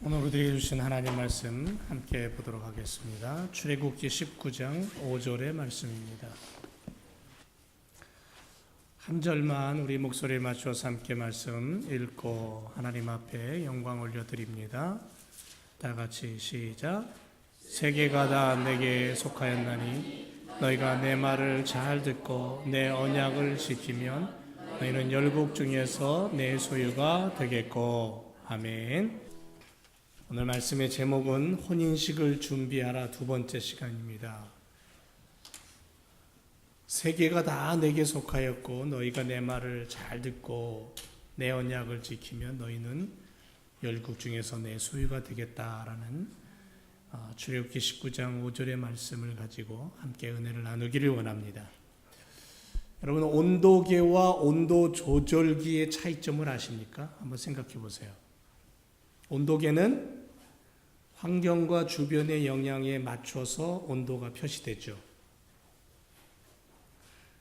오늘 우리에게 주신 하나님 말씀 함께 보도록 하겠습니다. 출애굽기 19장 5절의 말씀입니다. 한 절만 우리 목소리에 맞춰서 함께 말씀 읽고 하나님 앞에 영광 올려드립니다. 다 같이 시작. 세계가 다 내게 속하였나니 너희가 내 말을 잘 듣고 내 언약을 지키면 너희는 열국 중에서 내 소유가 되겠고. 아멘. 오늘 말씀의 제목은 혼인식을 준비하라 두 번째 시간입니다. 세계가 다 내게 속하였고 너희가 내 말을 잘 듣고 내 언약을 지키면 너희는 열국 중에서 내 소유가 되겠다라는 출애굽기 19장 5절의 말씀을 가지고 함께 은혜를 나누기를 원합니다. 여러분, 온도계와 온도 조절기의 차이점을 아십니까? 한번 생각해 보세요. 온도계는 환경과 주변의 영향에 맞춰서 온도가 표시되죠.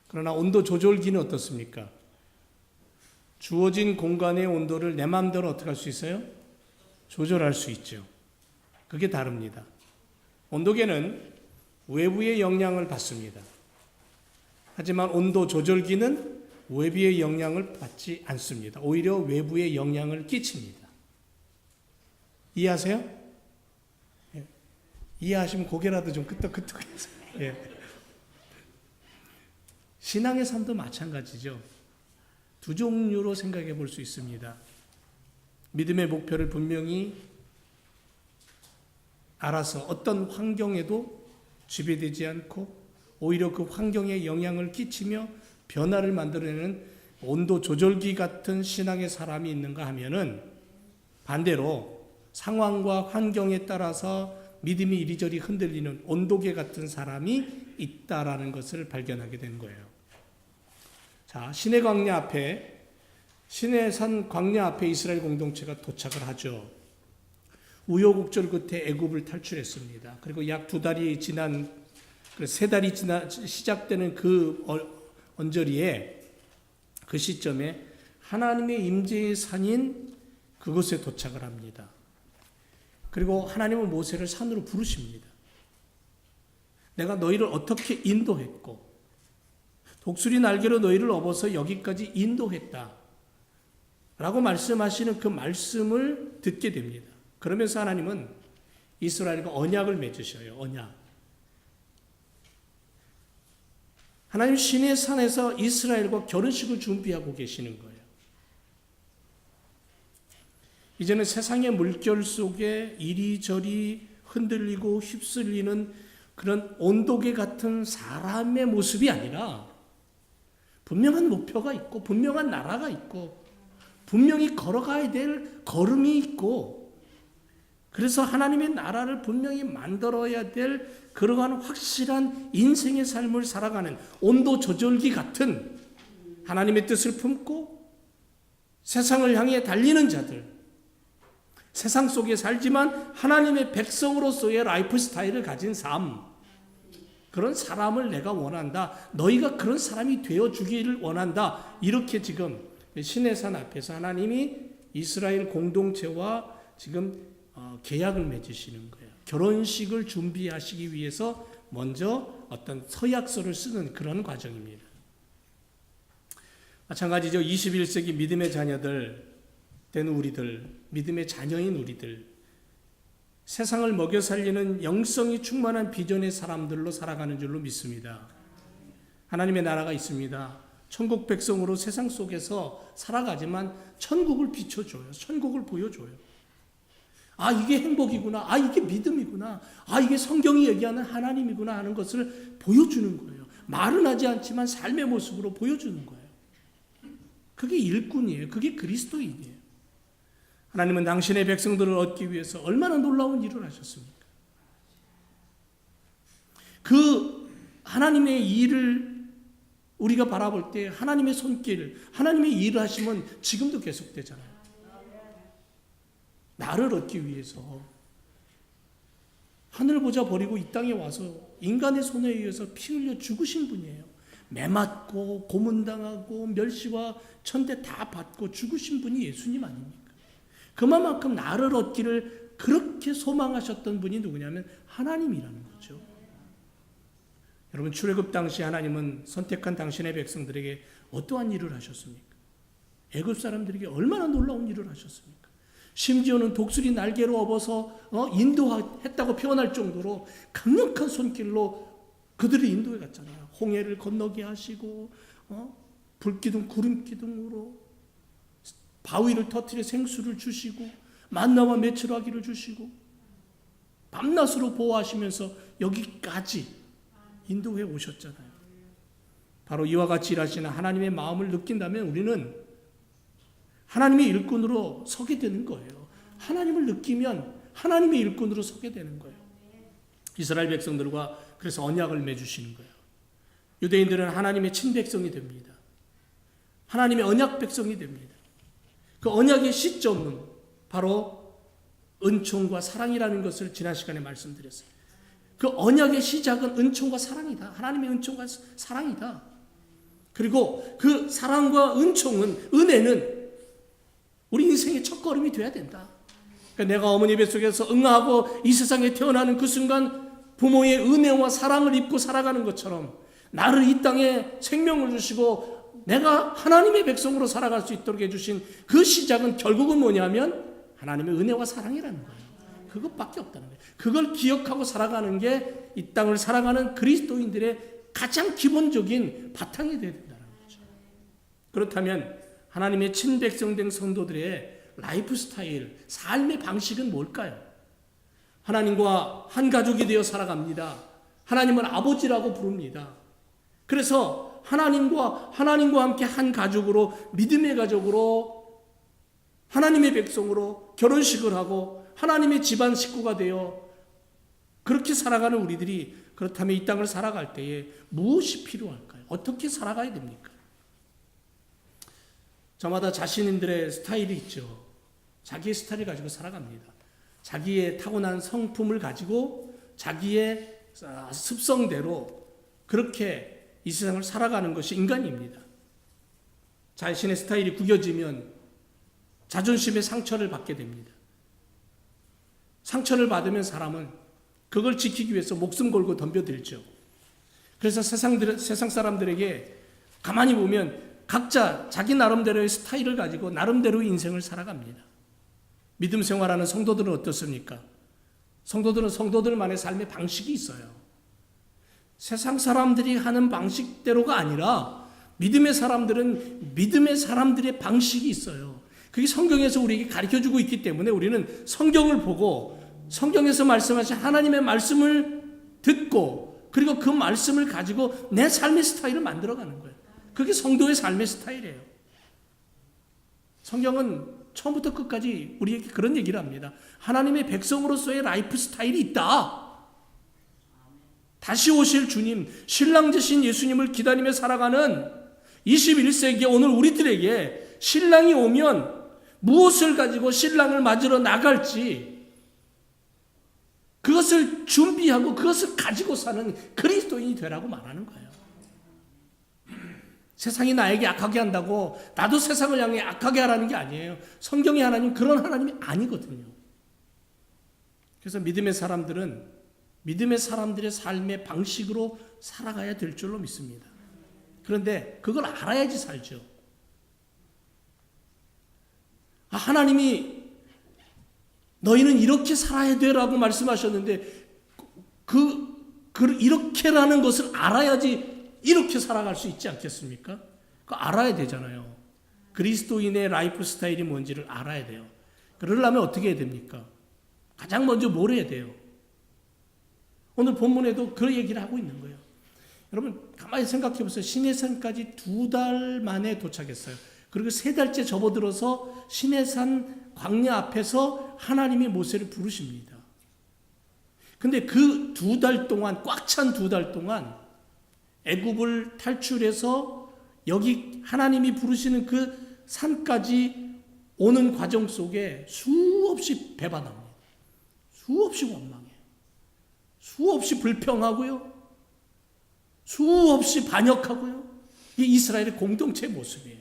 그러나 온도 조절기는 어떻습니까? 주어진 공간의 온도를 내 마음대로 어떻게 할 수 있어요? 조절할 수 있죠. 그게 다릅니다. 온도계는 외부의 영향을 받습니다. 하지만 온도 조절기는 외부의 영향을 받지 않습니다. 오히려 외부의 영향을 끼칩니다. 이해하세요? 예. 이해하시면 고개라도 좀 끄덕끄덕해서. 예. 신앙의 삶도 마찬가지죠. 두 종류로 생각해 볼 수 있습니다. 믿음의 목표를 분명히 알아서 어떤 환경에도 지배되지 않고 오히려 그 환경에 영향을 끼치며 변화를 만들어내는 온도 조절기 같은 신앙의 사람이 있는가 하면은 반대로 상황과 환경에 따라서 믿음이 이리저리 흔들리는 온도계 같은 사람이 있다라는 것을 발견하게 된 거예요. 자, 시내 광야 앞에, 시내산 광야 앞에 이스라엘 공동체가 도착을 하죠. 우여곡절 끝에 애굽을 탈출했습니다. 그리고 약 2달이 지난, 3달이 지나 시작되는 그 언저리에, 그 시점에 하나님의 임재의 산인 그곳에 도착을 합니다. 그리고 하나님은 모세를 산으로 부르십니다. 내가 너희를 어떻게 인도했고 독수리 날개로 너희를 업어서 여기까지 인도했다 라고 말씀하시는 그 말씀을 듣게 됩니다. 그러면서 하나님은 이스라엘과 언약을 맺으셔요. 언약. 하나님 시내 산에서 이스라엘과 결혼식을 준비하고 계시는 거예요. 이제는 세상의 물결 속에 이리저리 흔들리고 휩쓸리는 그런 온도계 같은 사람의 모습이 아니라 분명한 목표가 있고 분명한 나라가 있고 분명히 걸어가야 될 걸음이 있고 그래서 하나님의 나라를 분명히 만들어야 될 그러한 확실한 인생의 삶을 살아가는 온도 조절기 같은 하나님의 뜻을 품고 세상을 향해 달리는 자들, 세상 속에 살지만 하나님의 백성으로서의 라이프 스타일을 가진 삶, 그런 사람을 내가 원한다. 너희가 그런 사람이 되어주기를 원한다. 이렇게 지금 시내산 앞에서 하나님이 이스라엘 공동체와 지금 계약을 맺으시는 거예요. 결혼식을 준비하시기 위해서 먼저 어떤 서약서를 쓰는 그런 과정입니다. 마찬가지죠. 21세기 믿음의 자녀들 된 우리들, 믿음의 자녀인 우리들, 세상을 먹여 살리는 영성이 충만한 비전의 사람들로 살아가는 줄로 믿습니다. 하나님의 나라가 있습니다. 천국 백성으로 세상 속에서 살아가지만 천국을 비춰줘요. 천국을 보여줘요. 아, 이게 행복이구나. 아, 이게 믿음이구나. 아, 이게 성경이 얘기하는 하나님이구나 하는 것을 보여주는 거예요. 말은 하지 않지만 삶의 모습으로 보여주는 거예요. 그게 일꾼이에요. 그게 그리스도인이에요. 하나님은 당신의 백성들을 얻기 위해서 얼마나 놀라운 일을 하셨습니까? 그 하나님의 일을 우리가 바라볼 때 하나님의 손길, 하나님의 일을 하시면 지금도 계속되잖아요. 나를 얻기 위해서 하늘 보자 버리고 이 땅에 와서 인간의 손에 의해서 피 흘려 죽으신 분이에요. 매맞고 고문당하고 멸시와 천대 다 받고 죽으신 분이 예수님 아닙니까? 그만큼 나를 얻기를 그렇게 소망하셨던 분이 누구냐면 하나님이라는 거죠. 여러분, 출애굽 당시 하나님은 선택한 당신의 백성들에게 어떠한 일을 하셨습니까? 애굽 사람들에게 얼마나 놀라운 일을 하셨습니까? 심지어는 독수리 날개로 업어서 인도했다고 표현할 정도로 강력한 손길로 그들을 인도해 갔잖아요. 홍해를 건너게 하시고 불기둥 구름기둥으로 바위를 터뜨려 생수를 주시고 만나와 메추라기를 주시고 밤낮으로 보호하시면서 여기까지 인도해 오셨잖아요. 바로 이와 같이 일하시는 하나님의 마음을 느낀다면 우리는 하나님의 일꾼으로 서게 되는 거예요. 하나님을 느끼면 하나님의 일꾼으로 서게 되는 거예요. 이스라엘 백성들과 그래서 언약을 맺으시는 거예요. 유대인들은 하나님의 친백성이 됩니다. 하나님의 언약 백성이 됩니다. 그 언약의 시점은 바로 은총과 사랑이라는 것을 지난 시간에 말씀드렸어요. 그 언약의 시작은 은총과 사랑이다. 하나님의 은총과 사랑이다. 그리고 그 사랑과 은혜는 우리 인생의 첫걸음이 돼야 된다. 그러니까 내가 어머니 뱃속에서 응아하고 이 세상에 태어나는 그 순간 부모의 은혜와 사랑을 입고 살아가는 것처럼 나를 이 땅에 생명을 주시고 내가 하나님의 백성으로 살아갈 수 있도록 해주신 그 시작은 결국은 뭐냐면 하나님의 은혜와 사랑이라는 거예요. 그것밖에 없다는 거예요. 그걸 기억하고 살아가는 게 이 땅을 살아가는 그리스도인들의 가장 기본적인 바탕이 되어야 된다는 거죠. 그렇다면 하나님의 친백성된 성도들의 라이프 스타일, 삶의 방식은 뭘까요? 하나님과 한 가족이 되어 살아갑니다. 하나님을 아버지라고 부릅니다. 그래서 하나님과 함께 한 가족으로, 믿음의 가족으로, 하나님의 백성으로 결혼식을 하고 하나님의 집안 식구가 되어 그렇게 살아가는 우리들이 그렇다면 이 땅을 살아갈 때에 무엇이 필요할까요? 어떻게 살아가야 됩니까? 저마다 자신들의 스타일이 있죠. 자기의 스타일을 가지고 살아갑니다. 자기의 타고난 성품을 가지고 자기의 습성대로 그렇게 이 세상을 살아가는 것이 인간입니다. 자신의 스타일이 구겨지면 자존심의 상처를 받게 됩니다. 상처를 받으면 사람은 그걸 지키기 위해서 목숨 걸고 덤벼들죠. 그래서 세상 사람들에게 가만히 보면 각자 자기 나름대로의 스타일을 가지고 나름대로의 인생을 살아갑니다. 믿음 생활하는 성도들은 어떻습니까? 성도들은 성도들만의 삶의 방식이 있어요. 세상 사람들이 하는 방식대로가 아니라 믿음의 사람들은 믿음의 사람들의 방식이 있어요. 그게 성경에서 우리에게 가르쳐주고 있기 때문에 우리는 성경을 보고 성경에서 말씀하신 하나님의 말씀을 듣고 그리고 그 말씀을 가지고 내 삶의 스타일을 만들어가는 거예요. 그게 성도의 삶의 스타일이에요. 성경은 처음부터 끝까지 우리에게 그런 얘기를 합니다. 하나님의 백성으로서의 라이프 스타일이 있다. 다시 오실 주님, 신랑 되신 예수님을 기다리며 살아가는 21세기 오늘 우리들에게 신랑이 오면 무엇을 가지고 신랑을 맞으러 나갈지 그것을 준비하고 그것을 가지고 사는 그리스도인이 되라고 말하는 거예요. 세상이 나에게 악하게 한다고 나도 세상을 향해 악하게 하라는 게 아니에요. 성경의 하나님 그런 하나님이 아니거든요. 그래서 믿음의 사람들은 믿음의 사람들의 삶의 방식으로 살아가야 될 줄로 믿습니다. 그런데 그걸 알아야지 살죠. 하나님이 너희는 이렇게 살아야 되라고 말씀하셨는데 이렇게라는 것을 알아야지 이렇게 살아갈 수 있지 않겠습니까? 그거 알아야 되잖아요. 그리스도인의 라이프 스타일이 뭔지를 알아야 돼요. 그러려면 어떻게 해야 됩니까? 가장 먼저 뭘 해야 돼요? 오늘 본문에도 그 얘기를 하고 있는 거예요. 여러분 가만히 생각해 보세요. 시내산까지 2달 만에 도착했어요. 그리고 3달째 접어들어서 시내산 광야 앞에서 하나님이 모세를 부르십니다. 근데 그 2달 동안 꽉 찬 2달 동안 애굽을 탈출해서 여기 하나님이 부르시는 그 산까지 오는 과정 속에 수없이 배반합니다. 수없이 원망해요. 수없이 불평하고요. 수없이 반역하고요. 이게 이스라엘의 공동체의 모습이에요.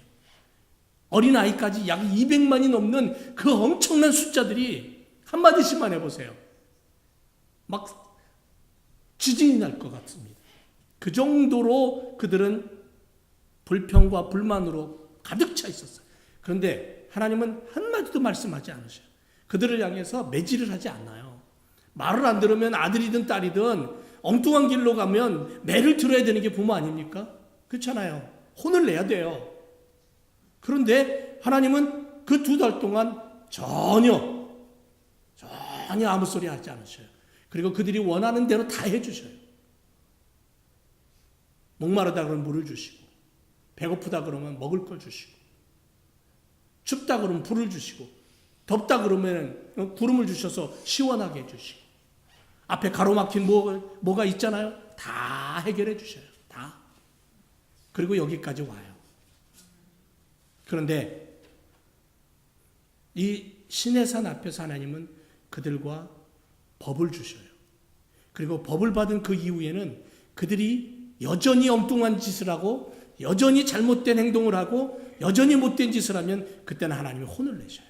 어린아이까지 약 200만이 넘는 그 엄청난 숫자들이 한마디씩만 해보세요. 막 지진이 날 것 같습니다. 그 정도로 그들은 불평과 불만으로 가득 차 있었어요. 그런데 하나님은 한마디도 말씀하지 않으셔요. 그들을 향해서 매질을 하지 않아요. 말을 안 들으면 아들이든 딸이든 엉뚱한 길로 가면 매를 들어야 되는 게 부모 아닙니까? 그렇잖아요. 혼을 내야 돼요. 그런데 하나님은 그 2달 동안 전혀 아무 소리 하지 않으셔요. 그리고 그들이 원하는 대로 다 해주셔요. 목마르다 그러면 물을 주시고, 배고프다 그러면 먹을 걸 주시고, 춥다 그러면 불을 주시고, 덥다 그러면 구름을 주셔서 시원하게 해주시고, 앞에 가로막힌 뭐가 있잖아요. 다 해결해 주셔요. 다. 그리고 여기까지 와요. 그런데 이 시내산 앞에서 하나님은 그들과 법을 주셔요. 그리고 법을 받은 그 이후에는 그들이 여전히 엉뚱한 짓을 하고 여전히 잘못된 행동을 하고 여전히 못된 짓을 하면 그때는 하나님이 혼을 내셔요.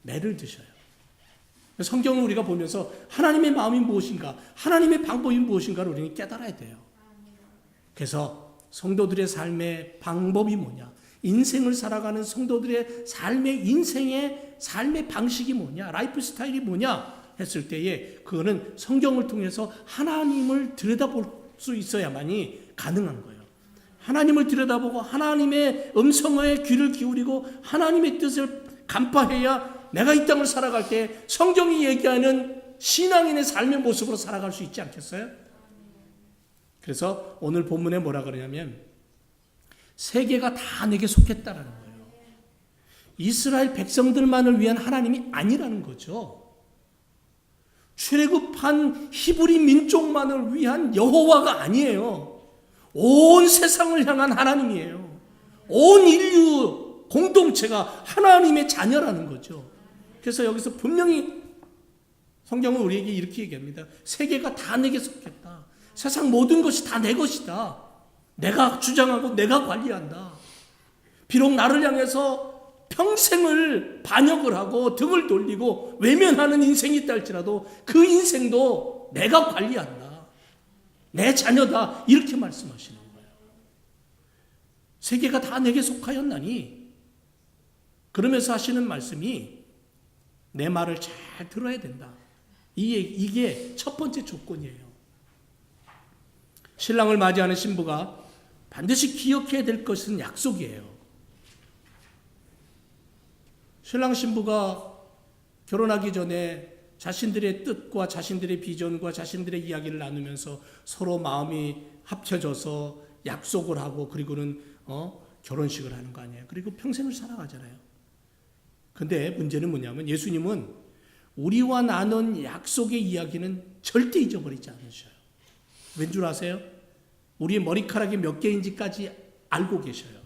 매를 드셔요. 성경을 우리가 보면서 하나님의 마음이 무엇인가, 하나님의 방법이 무엇인가를 우리는 깨달아야 돼요. 그래서 성도들의 삶의 방법이 뭐냐, 인생을 살아가는 성도들의 인생의 삶의 방식이 뭐냐, 라이프 스타일이 뭐냐 했을 때에 그거는 성경을 통해서 하나님을 들여다볼 수 있어야만이 가능한 거예요. 하나님을 들여다보고 하나님의 음성에 귀를 기울이고 하나님의 뜻을 간파해야 내가 이 땅을 살아갈 때 성경이 얘기하는 신앙인의 삶의 모습으로 살아갈 수 있지 않겠어요? 그래서 오늘 본문에 뭐라 그러냐면 세계가 다 내게 속했다라는 거예요. 이스라엘 백성들만을 위한 하나님이 아니라는 거죠. 출애굽한 히브리 민족만을 위한 여호와가 아니에요. 온 세상을 향한 하나님이에요. 온 인류 공동체가 하나님의 자녀라는 거죠. 그래서 여기서 분명히 성경은 우리에게 이렇게 얘기합니다. 세계가 다 내게 속했다. 세상 모든 것이 다 내 것이다. 내가 주장하고 내가 관리한다. 비록 나를 향해서 평생을 반역을 하고 등을 돌리고 외면하는 인생이 있다 할지라도 그 인생도 내가 관리한다. 내 자녀다. 이렇게 말씀하시는 거예요. 세계가 다 내게 속하였나니 그러면서 하시는 말씀이 내 말을 잘 들어야 된다. 이게 첫 번째 조건이에요. 신랑을 맞이하는 신부가 반드시 기억해야 될 것은 약속이에요. 신랑 신부가 결혼하기 전에 자신들의 뜻과 자신들의 비전과 자신들의 이야기를 나누면서 서로 마음이 합쳐져서 약속을 하고 그리고는 결혼식을 하는 거 아니에요. 그리고 평생을 살아가잖아요. 근데 문제는 뭐냐면 예수님은 우리와 나눈 약속의 이야기는 절대 잊어버리지 않으셔요. 왠 줄 아세요? 우리의 머리카락이 몇 개인지까지 알고 계셔요.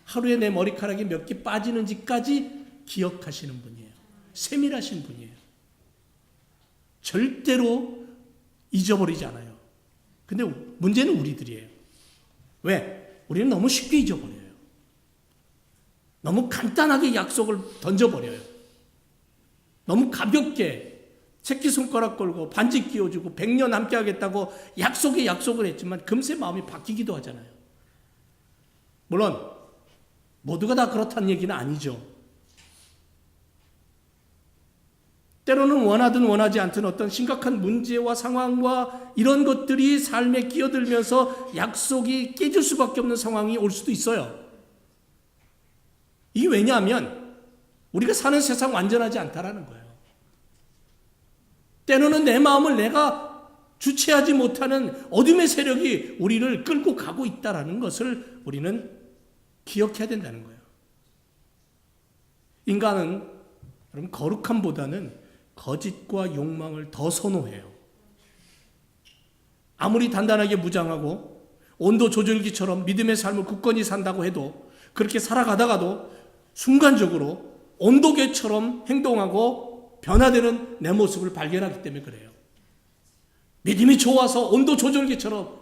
하루에 내 머리카락이 몇 개 빠지는지까지 기억하시는 분이에요. 세밀하신 분이에요. 절대로 잊어버리지 않아요. 근데 문제는 우리들이에요. 왜? 우리는 너무 쉽게 잊어버려요. 너무 간단하게 약속을 던져버려요. 너무 가볍게 새끼손가락 걸고 반지 끼워주고 100년 함께 하겠다고 약속을 했지만 금세 마음이 바뀌기도 하잖아요. 물론 모두가 다 그렇다는 얘기는 아니죠. 때로는 원하든 원하지 않든 어떤 심각한 문제와 상황과 이런 것들이 삶에 끼어들면서 약속이 깨질 수밖에 없는 상황이 올 수도 있어요. 이게 왜냐하면 우리가 사는 세상 완전하지 않다라는 거예요. 때로는 내 마음을 내가 주체하지 못하는 어둠의 세력이 우리를 끌고 가고 있다는 것을 우리는 기억해야 된다는 거예요. 인간은 그럼 거룩함보다는 거짓과 욕망을 더 선호해요. 아무리 단단하게 무장하고 온도 조절기처럼 믿음의 삶을 굳건히 산다고 해도 그렇게 살아가다가도 순간적으로 온도계처럼 행동하고 변화되는 내 모습을 발견하기 때문에 그래요. 믿음이 좋아서 온도 조절기처럼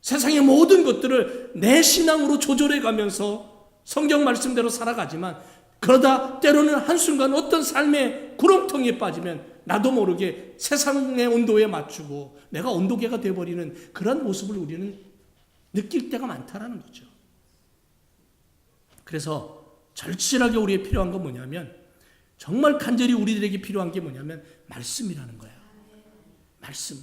세상의 모든 것들을 내 신앙으로 조절해 가면서 성경 말씀대로 살아가지만 그러다 때로는 한순간 어떤 삶의 구렁텅이에 빠지면 나도 모르게 세상의 온도에 맞추고 내가 온도계가 되어버리는 그런 모습을 우리는 느낄 때가 많다라는 거죠. 그래서 절실하게 우리에게 필요한 건 뭐냐면, 정말 간절히 우리들에게 필요한 게 뭐냐면 말씀이라는 거예요. 말씀.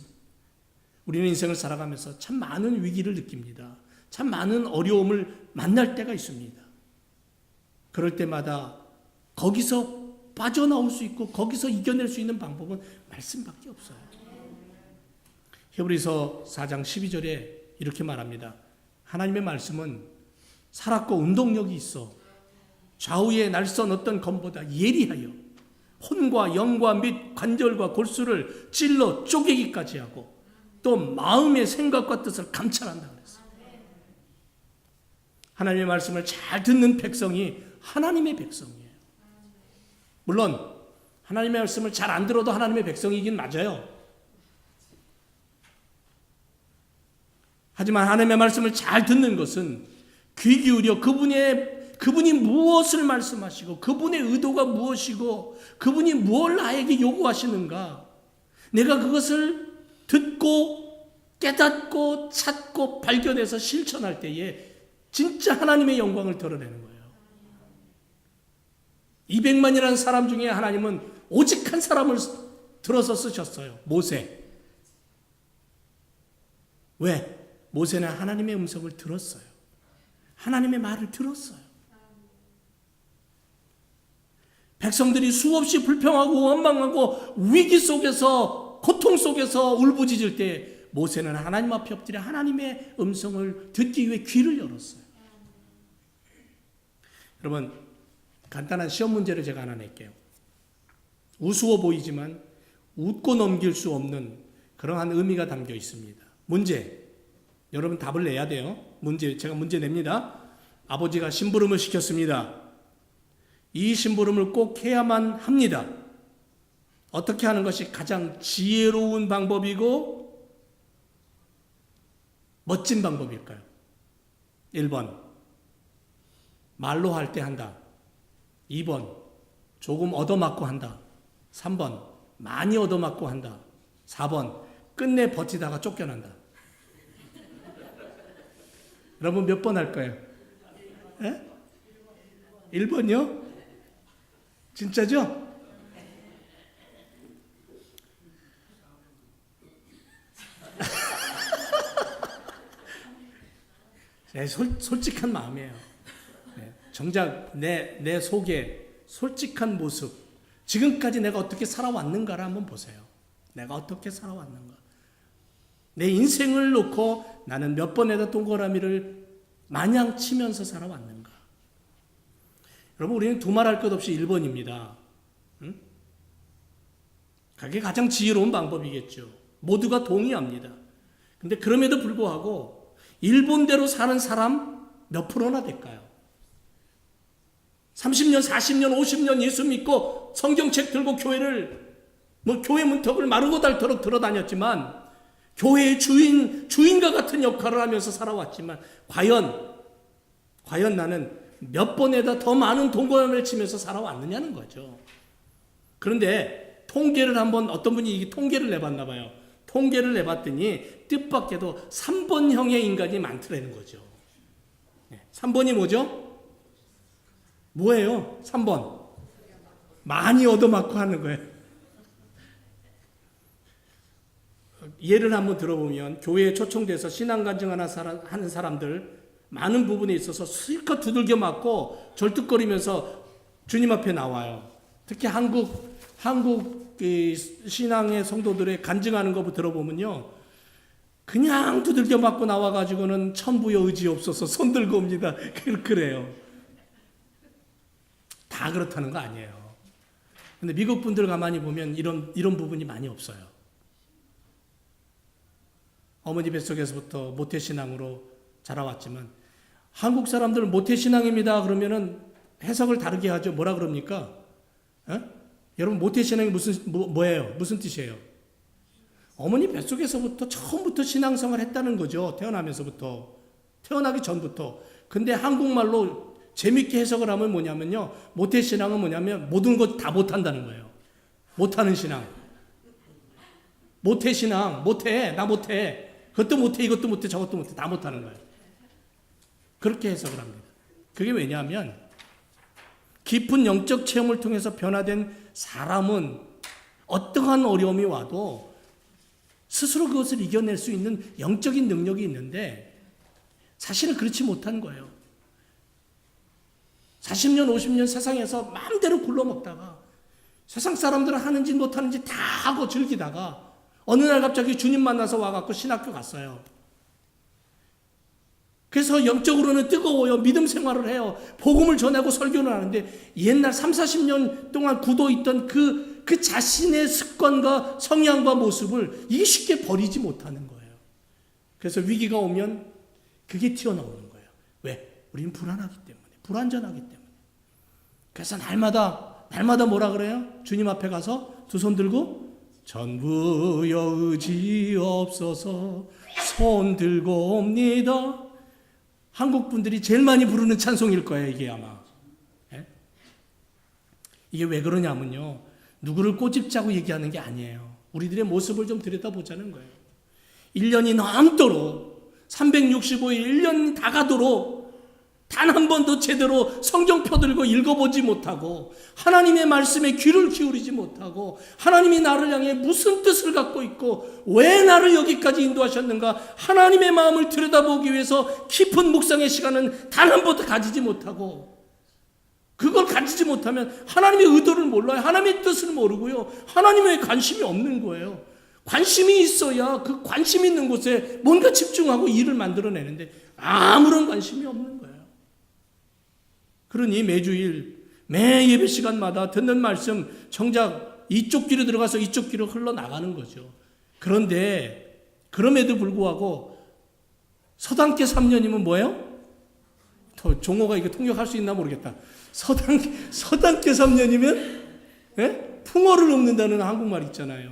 우리는 인생을 살아가면서 참 많은 위기를 느낍니다. 참 많은 어려움을 만날 때가 있습니다. 그럴 때마다 거기서 빠져나올 수 있고 거기서 이겨낼 수 있는 방법은 말씀밖에 없어요. 히브리서 4장 12절에 이렇게 말합니다. 하나님의 말씀은 살았고 운동력이 있어 좌우에 날선 어떤 검보다 예리하여 혼과 영과 및 관절과 골수를 찔러 쪼개기까지 하고 또 마음의 생각과 뜻을 감찰한다 그랬어요. 하나님의 말씀을 잘 듣는 백성이 하나님의 백성이에요. 물론 하나님의 말씀을 잘 안 들어도 하나님의 백성이긴 맞아요. 하지만 하나님의 말씀을 잘 듣는 것은 귀 기울여 그분이 무엇을 말씀하시고 그분의 의도가 무엇이고 그분이 무엇을 나에게 요구하시는가, 내가 그것을 듣고 깨닫고 찾고 발견해서 실천할 때에 진짜 하나님의 영광을 드러내는 거예요. 200만이라는 사람 중에 하나님은 오직 한 사람을 들어서 쓰셨어요. 모세. 왜? 모세는 하나님의 음성을 들었어요. 하나님의 말을 들었어요. 백성들이 수없이 불평하고 원망하고 위기 속에서 고통 속에서 울부짖을 때 모세는 하나님 앞에 엎드려 하나님의 음성을 듣기 위해 귀를 열었어요. 여러분, 간단한 시험 문제를 제가 하나 낼게요. 우스워 보이지만 웃고 넘길 수 없는 그러한 의미가 담겨 있습니다. 문제. 여러분 답을 내야 돼요. 제가 문제 냅니다. 아버지가 심부름을 시켰습니다. 이 심부름을 꼭 해야만 합니다. 어떻게 하는 것이 가장 지혜로운 방법이고 멋진 방법일까요? 1번, 말로 할 때 한다. 2번, 조금 얻어맞고 한다. 3번, 많이 얻어맞고 한다. 4번, 끝내 버티다가 쫓겨난다. 여러분 몇 번 할 거예요? 예? 1번이요? 진짜죠? 솔직한 마음이에요. 정작 내 속에 솔직한 모습, 지금까지 내가 어떻게 살아왔는가를 한번 보세요. 내가 어떻게 살아왔는가. 내 인생을 놓고 나는 몇 번에도 동그라미를 마냥 치면서 살아왔는가. 여러분, 우리는 두말할 것 없이 1번입니다. 응? 그게 가장 지혜로운 방법이겠죠. 모두가 동의합니다. 근데 그럼에도 불구하고 일본대로 사는 사람 몇 프로나 될까요? 30년, 40년, 50년 예수 믿고 성경책 들고 교회 문턱을 마르고 닳도록 들어다녔지만 교회의 주인과 같은 역할을 하면서 살아왔지만 과연 나는 몇 번에다 더 많은 동거함을 치면서 살아왔느냐는 거죠. 그런데 통계를 어떤 분이 통계를 내봤나 봐요. 통계를 내봤더니 뜻밖에도 3번형의 인간이 많더라는 거죠. 3번이 뭐죠? 뭐예요? 3번. 많이 얻어맞고 하는 거예요. 예를 한번 들어보면 교회에 초청돼서 신앙간증 하는 사람들 많은 부분에 있어서 실컷 두들겨 맞고 절뚝거리면서 주님 앞에 나와요. 특히 한국 신앙의 성도들의 간증하는 거 들어보면요, 그냥 두들겨 맞고 나와가지고는 천부여 의지 없어서 손 들고 옵니다. 그래요. 다 그렇다는 거 아니에요. 근데 미국 분들 가만히 보면 이런 부분이 많이 없어요. 어머니 뱃속에서부터 모태신앙으로 자라왔지만 한국 사람들은 모태신앙입니다 그러면은 해석을 다르게 하죠. 뭐라 그럽니까? 여러분 모태신앙이 뭐예요? 무슨 뜻이에요? 어머니 뱃속에서부터 처음부터 신앙생활을 했다는 거죠. 태어나기 전부터. 근데 한국말로 재밌게 해석을 하면 뭐냐면요, 모태신앙은 뭐냐면 모든 것 다 못한다는 거예요. 못하는 신앙. 못해 신앙, 못해, 나 못해. 그것도 못해, 이것도 못해, 저것도 못해. 다 못하는 거예요. 그렇게 해석을 합니다. 그게 왜냐하면 깊은 영적 체험을 통해서 변화된 사람은 어떠한 어려움이 와도 스스로 그것을 이겨낼 수 있는 영적인 능력이 있는데 사실은 그렇지 못한 거예요. 40년, 50년 세상에서 마음대로 굴러먹다가 세상 사람들은 하는지 못하는지 다 하고 즐기다가 어느 날 갑자기 주님 만나서 와갖고 신학교 갔어요. 그래서 영적으로는 뜨거워요. 믿음 생활을 해요. 복음을 전하고 설교를 하는데 옛날 30, 40년 동안 굳어있던 그 자신의 습관과 성향과 모습을 이게 쉽게 버리지 못하는 거예요. 그래서 위기가 오면 그게 튀어나오는 거예요. 왜? 우리는 불안하기 때문에. 불안전하기 때문에. 그래서 날마다 뭐라 그래요? 주님 앞에 가서 두 손 들고 전부여 의지 없어서 손 들고 옵니다. 한국 분들이 제일 많이 부르는 찬송일 거예요, 이게 아마. 예? 이게 왜 그러냐면요. 누구를 꼬집자고 얘기하는 게 아니에요. 우리들의 모습을 좀 들여다보자는 거예요. 1년이 넘도록 365일 1년이 다 가도록 단 한 번도 제대로 성경 펴들고 읽어보지 못하고 하나님의 말씀에 귀를 기울이지 못하고 하나님이 나를 향해 무슨 뜻을 갖고 있고 왜 나를 여기까지 인도하셨는가 하나님의 마음을 들여다보기 위해서 깊은 묵상의 시간은 단 한 번도 가지지 못하고 그걸 가지지 못하면 하나님의 의도를 몰라요. 하나님의 뜻을 모르고요. 하나님의 관심이 없는 거예요. 관심이 있어야 그 관심 있는 곳에 뭔가 집중하고 일을 만들어내는데 아무런 관심이 없는 거예요. 그러니 매주일 매 예배 시간마다 듣는 말씀 정작 이쪽 귀로 들어가서 이쪽 귀로 흘러나가는 거죠. 그런데 그럼에도 불구하고 서당계 3년이면 뭐예요? 종호가 이거 통역할 수 있나 모르겠다. 서당계 3년이면 예? 풍어를 읊는다는 한국말 있잖아요.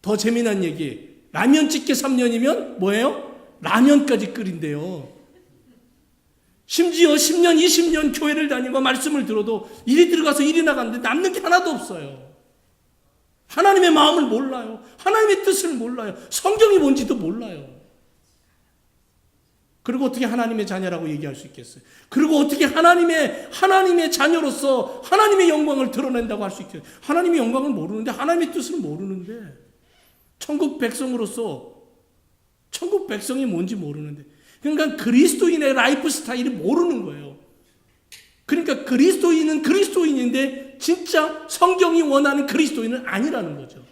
더 재미난 얘기. 라면집게 3년이면 뭐예요? 라면까지 끓인대요. 심지어 10년, 20년 교회를 다니고 말씀을 들어도 일이 들어가서 일이 나가는데 남는 게 하나도 없어요. 하나님의 마음을 몰라요. 하나님의 뜻을 몰라요. 성경이 뭔지도 몰라요. 그리고 어떻게 하나님의 자녀라고 얘기할 수 있겠어요? 그리고 어떻게 하나님의 자녀로서 하나님의 영광을 드러낸다고 할 수 있겠어요? 하나님의 영광을 모르는데, 하나님의 뜻을 모르는데, 천국 백성으로서 천국 백성이 뭔지 모르는데, 그러니까 그리스도인의 라이프 스타일이 모르는 거예요. 그러니까 그리스도인은 그리스도인인데 진짜 성경이 원하는 그리스도인은 아니라는 거죠.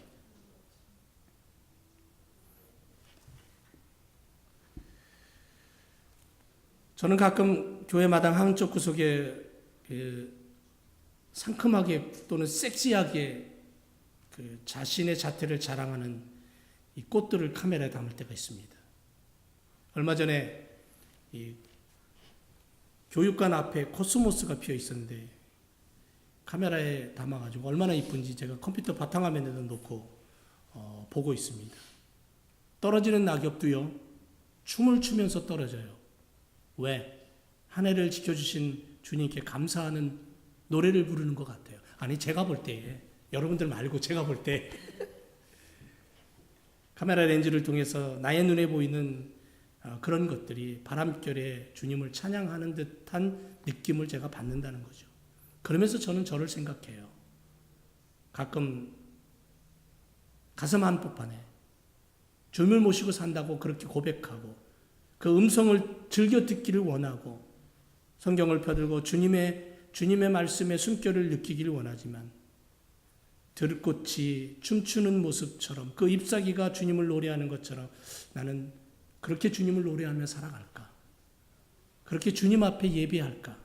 저는 가끔 교회 마당 한쪽 구석에 상큼하게 또는 섹시하게 자신의 자태를 자랑하는 이 꽃들을 카메라에 담을 때가 있습니다. 얼마 전에 이 교육관 앞에 코스모스가 피어 있었는데 카메라에 담아가지고 얼마나 이쁜지 제가 컴퓨터 바탕화면에다 놓고 보고 있습니다. 떨어지는 낙엽도요, 춤을 추면서 떨어져요. 왜? 한 해를 지켜주신 주님께 감사하는 노래를 부르는 것 같아요. 아니, 제가 볼 때, 여러분들 말고 제가 볼 때 카메라 렌즈를 통해서 나의 눈에 보이는 그런 것들이 바람결에 주님을 찬양하는 듯한 느낌을 제가 받는다는 거죠. 그러면서 저는 저를 생각해요. 가끔 가슴 한복판에 주님을 모시고 산다고 그렇게 고백하고 그 음성을 즐겨 듣기를 원하고 성경을 펴들고 주님의 말씀의 숨결을 느끼기를 원하지만 들꽃이 춤추는 모습처럼 그 잎사귀가 주님을 노래하는 것처럼 나는 그렇게 주님을 노래하며 살아갈까? 그렇게 주님 앞에 예배할까?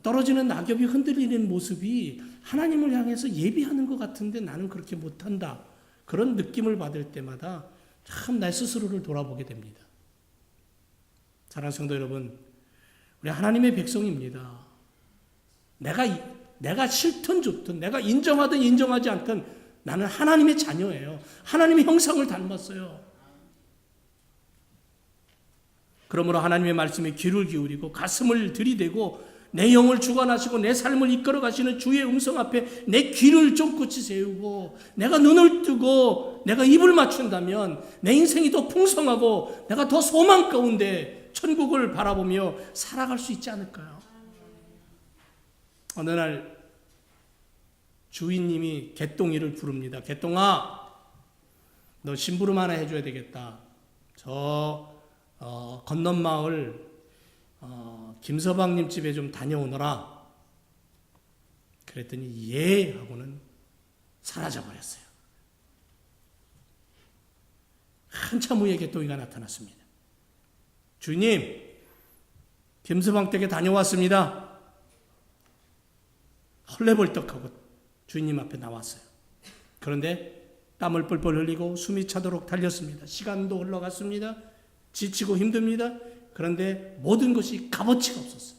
떨어지는 낙엽이 흔들리는 모습이 하나님을 향해서 예배하는 것 같은데 나는 그렇게 못한다. 그런 느낌을 받을 때마다 참 나 스스로를 돌아보게 됩니다. 사랑하는 성도 여러분, 우리 하나님의 백성입니다. 내가 싫든 좋든 내가 인정하든 인정하지 않든 나는 하나님의 자녀예요. 하나님의 형상을 닮았어요. 그러므로 하나님의 말씀에 귀를 기울이고 가슴을 들이대고 내 영을 주관하시고 내 삶을 이끌어 가시는 주의 음성 앞에 내 귀를 쫑긋이 세우고 내가 눈을 뜨고 내가 입을 맞춘다면 내 인생이 더 풍성하고 내가 더 소망 가운데 천국을 바라보며 살아갈 수 있지 않을까요? 어느 날 주인님이 개똥이를 부릅니다. 개똥아, 너 심부름 하나 해줘야 되겠다. 저 건넌 마을 김서방님 집에 좀 다녀오너라. 그랬더니 예 하고는 사라져버렸어요. 한참 후에 개똥이가 나타났습니다. 주인님, 김서방 댁에 다녀왔습니다. 헐레벌떡하고 주인님 앞에 나왔어요. 그런데 땀을 뻘뻘 흘리고 숨이 차도록 달렸습니다. 시간도 흘러갔습니다. 지치고 힘듭니다. 그런데 모든 것이 값어치가 없었어요.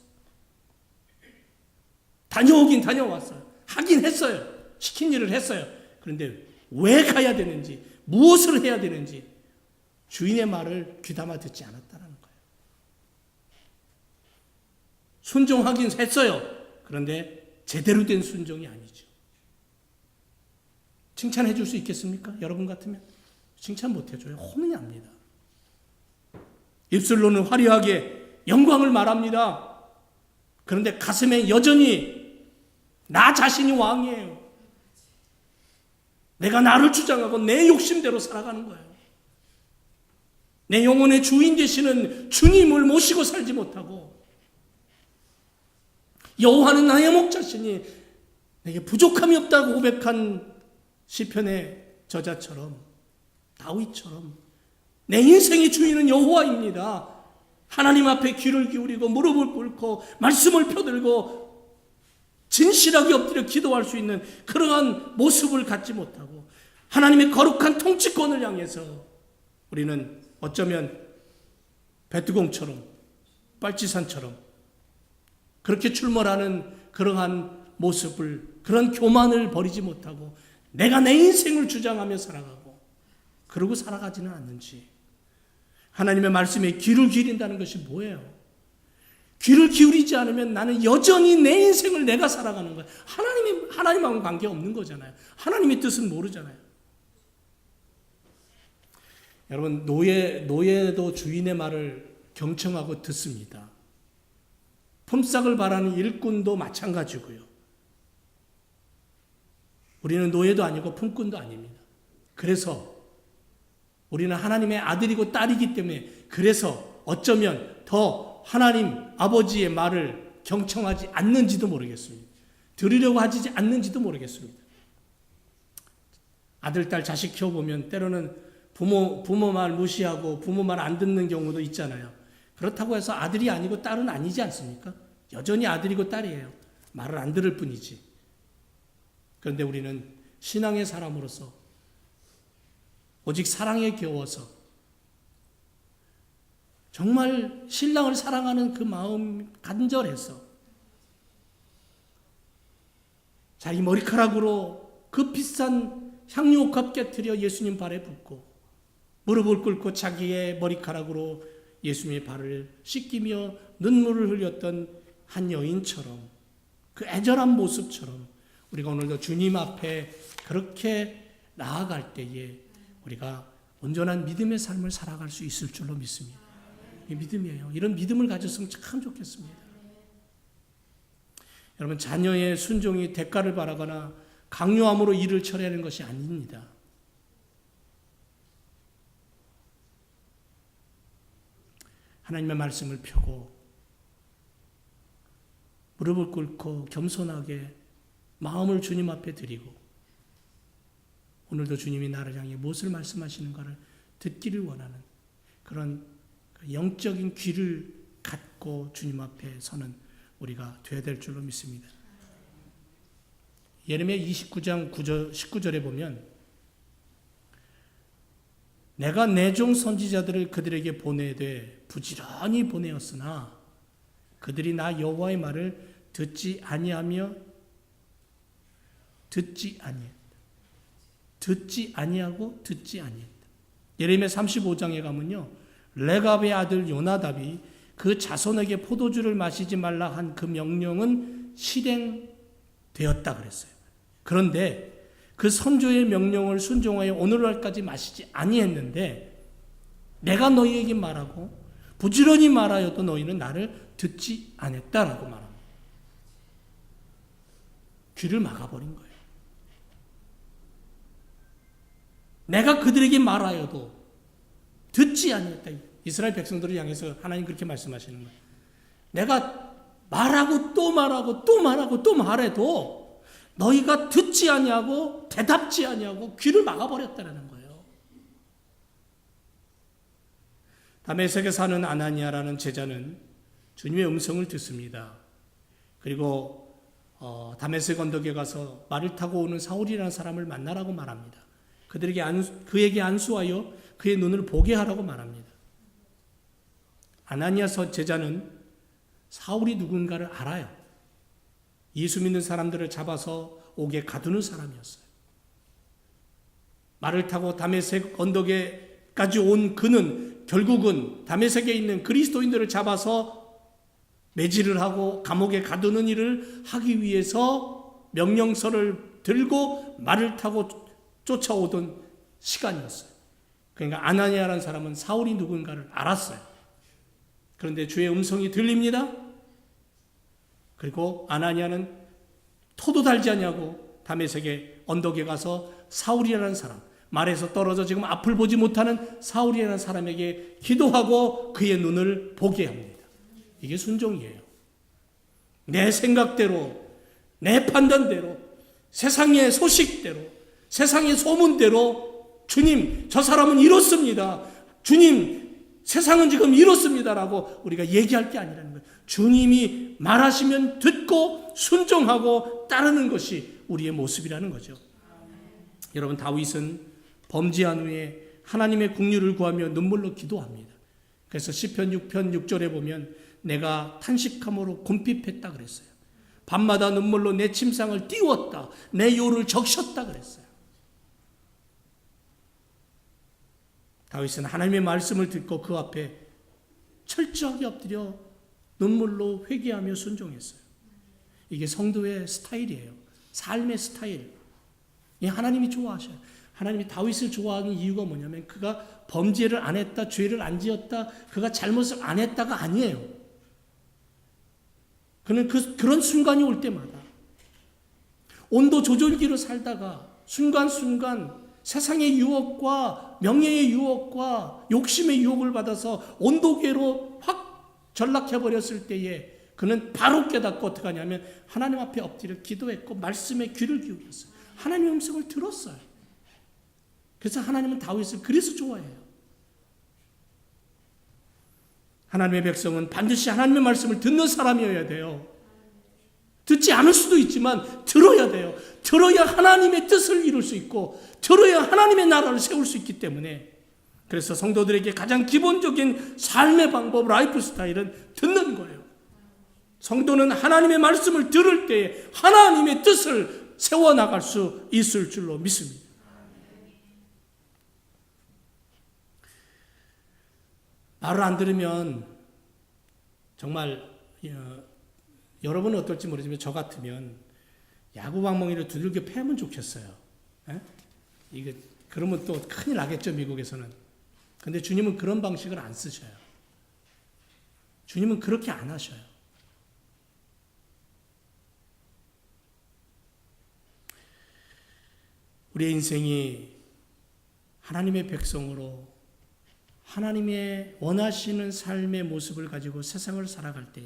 다녀오긴 다녀왔어요. 하긴 했어요. 시킨 일을 했어요. 그런데 왜 가야 되는지, 무엇을 해야 되는지 주인의 말을 귀담아 듣지 않았다는 거예요. 순종하긴 했어요. 그런데 제대로 된 순종이 아니죠. 칭찬해 줄 수 있겠습니까? 여러분 같으면 칭찬 못 해줘요. 혼납니다. 입술로는 화려하게 영광을 말합니다. 그런데 가슴에 여전히 나 자신이 왕이에요. 내가 나를 주장하고 내 욕심대로 살아가는 거예요. 내 영혼의 주인 되시는 주님을 모시고 살지 못하고 여호와는 나의 목자시니 내게 부족함이 없다고 고백한 시편의 저자처럼 다윗처럼 내 인생의 주인은 여호와입니다. 하나님 앞에 귀를 기울이고 무릎을 꿇고 말씀을 펴들고 진실하게 엎드려 기도할 수 있는 그러한 모습을 갖지 못하고 하나님의 거룩한 통치권을 향해서 우리는 어쩌면 베트공처럼 빨치산처럼 그렇게 출몰하는 그러한 모습을 그런 교만을 버리지 못하고 내가 내 인생을 주장하며 살아가고 그러고 살아가지는 않는지 하나님의 말씀에 귀를 기울인다는 것이 뭐예요? 귀를 기울이지 않으면 나는 여전히 내 인생을 내가 살아가는 거예요. 하나님하고는 관계없는 거잖아요. 하나님의 뜻은 모르잖아요. 여러분 노예도 주인의 말을 경청하고 듣습니다. 품삯을 바라는 일꾼도 마찬가지고요. 우리는 노예도 아니고 품꾼도 아닙니다. 그래서 우리는 하나님의 아들이고 딸이기 때문에 그래서 어쩌면 더 하나님 아버지의 말을 경청하지 않는지도 모르겠습니다. 들으려고 하지 않는지도 모르겠습니다. 아들, 딸, 자식 키워보면 때로는 부모 말 무시하고 부모 말 안 듣는 경우도 있잖아요. 그렇다고 해서 아들이 아니고 딸은 아니지 않습니까? 여전히 아들이고 딸이에요. 말을 안 들을 뿐이지. 그런데 우리는 신앙의 사람으로서 오직 사랑에 겨워서 정말 신랑을 사랑하는 그 마음 간절해서 자기 머리카락으로 그 비싼 향유옥합 깨트려 예수님 발에 붓고 무릎을 꿇고 자기의 머리카락으로 예수님의 발을 씻기며 눈물을 흘렸던 한 여인처럼 그 애절한 모습처럼 우리가 오늘도 주님 앞에 그렇게 나아갈 때에 우리가 온전한 믿음의 삶을 살아갈 수 있을 줄로 믿습니다. 이 믿음이에요. 이런 믿음을 가졌으면 참 좋겠습니다. 여러분, 자녀의 순종이 대가를 바라거나 강요함으로 일을 처리하는 것이 아닙니다. 하나님의 말씀을 펴고 무릎을 꿇고 겸손하게 마음을 주님 앞에 드리고 오늘도 주님이 나를 향해 무엇을 말씀하시는가를 듣기를 원하는 그런 영적인 귀를 갖고 주님 앞에 서는 우리가 되어야 될 줄로 믿습니다. 예레미야 29장 19절에 보면 내가 내 종 선지자들을 그들에게 보내되 부지런히 보내었으나 그들이 나 여호와의 말을 듣지 아니하고 듣지 아니했다. 예레미야 35장에 가면요. 레갑의 아들 요나답이 그 자손에게 포도주를 마시지 말라 한 그 명령은 실행되었다 그랬어요. 그런데 그 선조의 명령을 순종하여 오늘날까지 마시지 아니했는데 내가 너희에게 말하고 부지런히 말하여도 너희는 나를 듣지 않았다라고 말합니다. 귀를 막아버린 거예요. 내가 그들에게 말하여도 듣지 않았다. 이스라엘 백성들을 향해서 하나님 그렇게 말씀하시는 거예요. 내가 말하고 또 말하고 또 말하고 또 말해도 너희가 듣지 아니하고 대답지 아니하고 귀를 막아버렸다는 거예요. 다메섹에 사는 아나니아라는 제자는 주님의 음성을 듣습니다. 그리고 다메섹 언덕에 가서 말을 타고 오는 사울이라는 사람을 만나라고 말합니다. 그에게 안수하여 그의 눈을 보게 하라고 말합니다. 아나니아 제자는 사울이 누군가를 알아요. 예수 믿는 사람들을 잡아서 옥에 가두는 사람이었어요. 말을 타고 다메섹 언덕에까지 온 그는 결국은 다메섹에 있는 그리스도인들을 잡아서 매질을 하고 감옥에 가두는 일을 하기 위해서 명령서를 들고 말을 타고 쫓아오던 시간이었어요. 그러니까 아나니아라는 사람은 사울이 누군가를 알았어요. 그런데 주의 음성이 들립니다. 그리고 아나니아는 토도 달지 않냐고 다메섹의 언덕에 가서 사울이라는 사람, 말에서 떨어져 지금 앞을 보지 못하는 사울이라는 사람에게 기도하고 그의 눈을 보게 합니다. 이게 순종이에요. 내 생각대로, 내 판단대로, 세상의 소식대로, 세상의 소문대로 주님, 저 사람은 이렇습니다. 주님, 세상은 지금 이렇습니다라고 우리가 얘기할 게 아니라는 거예요. 주님이 말하시면 듣고 순종하고 따르는 것이 우리의 모습이라는 거죠. 여러분, 다윗은 범죄한 후에 하나님의 긍휼을 구하며 눈물로 기도합니다. 그래서 시편 6편 6절에 보면 내가 탄식함으로 곰핍했다 그랬어요. 밤마다 눈물로 내 침상을 띄웠다. 내 요를 적셨다 그랬어요. 다윗은 하나님의 말씀을 듣고 그 앞에 철저하게 엎드려 눈물로 회개하며 순종했어요. 이게 성도의 스타일이에요. 삶의 스타일. 하나님이 좋아하셔요. 하나님이 다윗을 좋아하는 이유가 뭐냐면 그가 범죄를 안 했다, 죄를 안 지었다, 그가 잘못을 안 했다가 아니에요. 그는 그런 순간이 올 때마다 온도 조절기로 살다가 순간순간 세상의 유혹과 명예의 유혹과 욕심의 유혹을 받아서 온도계로 확 전락해버렸을 때에 그는 바로 깨닫고 어떻게 하냐면 하나님 앞에 엎드려 기도했고 말씀에 귀를 기울였어요. 하나님의 음성을 들었어요. 그래서 하나님은 다윗을 그래서 좋아해요. 하나님의 백성은 반드시 하나님의 말씀을 듣는 사람이어야 돼요. 듣지 않을 수도 있지만 들어야 돼요. 들어야 하나님의 뜻을 이룰 수 있고 들어야 하나님의 나라를 세울 수 있기 때문에 그래서 성도들에게 가장 기본적인 삶의 방법, 라이프 스타일은 듣는 거예요. 성도는 하나님의 말씀을 들을 때에 하나님의 뜻을 세워나갈 수 있을 줄로 믿습니다. 말을 안 들으면 정말 여러분은 어떨지 모르지만 저 같으면 야구방망이를 두들겨 패면 좋겠어요. 이게 그러면 또 큰일 나겠죠, 미국에서는. 근데 주님은 그런 방식을 안 쓰셔요. 주님은 그렇게 안 하셔요. 우리의 인생이 하나님의 백성으로 하나님의 원하시는 삶의 모습을 가지고 세상을 살아갈 때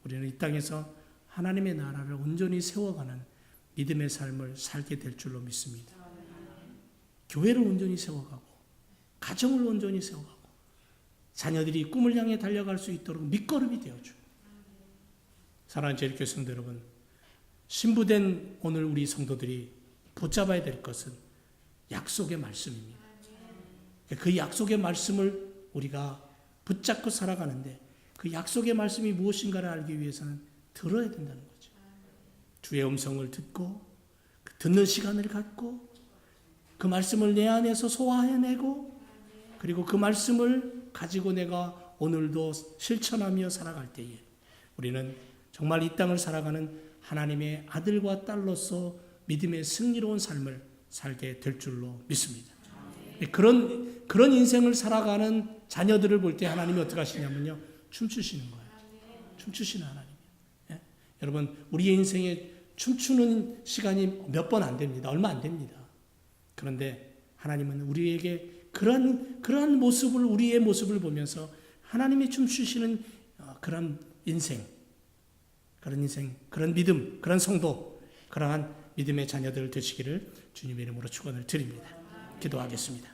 우리는 이 땅에서 하나님의 나라를 온전히 세워가는 믿음의 삶을 살게 될 줄로 믿습니다. 교회를 온전히 세워가고 가정을 온전히 세워가고 자녀들이 꿈을 향해 달려갈 수 있도록 밑거름이 되어주고 사랑하는 제일교회 성도 여러분, 신부된 오늘 우리 성도들이 붙잡아야 될 것은 약속의 말씀입니다. 그 약속의 말씀을 우리가 붙잡고 살아가는데 그 약속의 말씀이 무엇인가를 알기 위해서는 들어야 된다는 거죠. 주의 음성을 듣고 듣는 시간을 갖고 그 말씀을 내 안에서 소화해내고 그리고 그 말씀을 가지고 내가 오늘도 실천하며 살아갈 때에 우리는 정말 이 땅을 살아가는 하나님의 아들과 딸로서 믿음의 승리로운 삶을 살게 될 줄로 믿습니다. 그런 인생을 살아가는 자녀들을 볼 때 하나님이 어떻게 하시냐면요, 춤추시는 거예요. 춤추시는 하나님. 예? 여러분, 우리의 인생에 춤추는 시간이 몇 번 안 됩니다. 얼마 안 됩니다. 그런데 하나님은 우리에게 그러한 모습을, 우리의 모습을 보면서 하나님이 춤추시는 그런 인생, 그런 믿음, 그런 성도, 그러한 믿음의 자녀들 되시기를 주님의 이름으로 축원을 드립니다. 기도하겠습니다.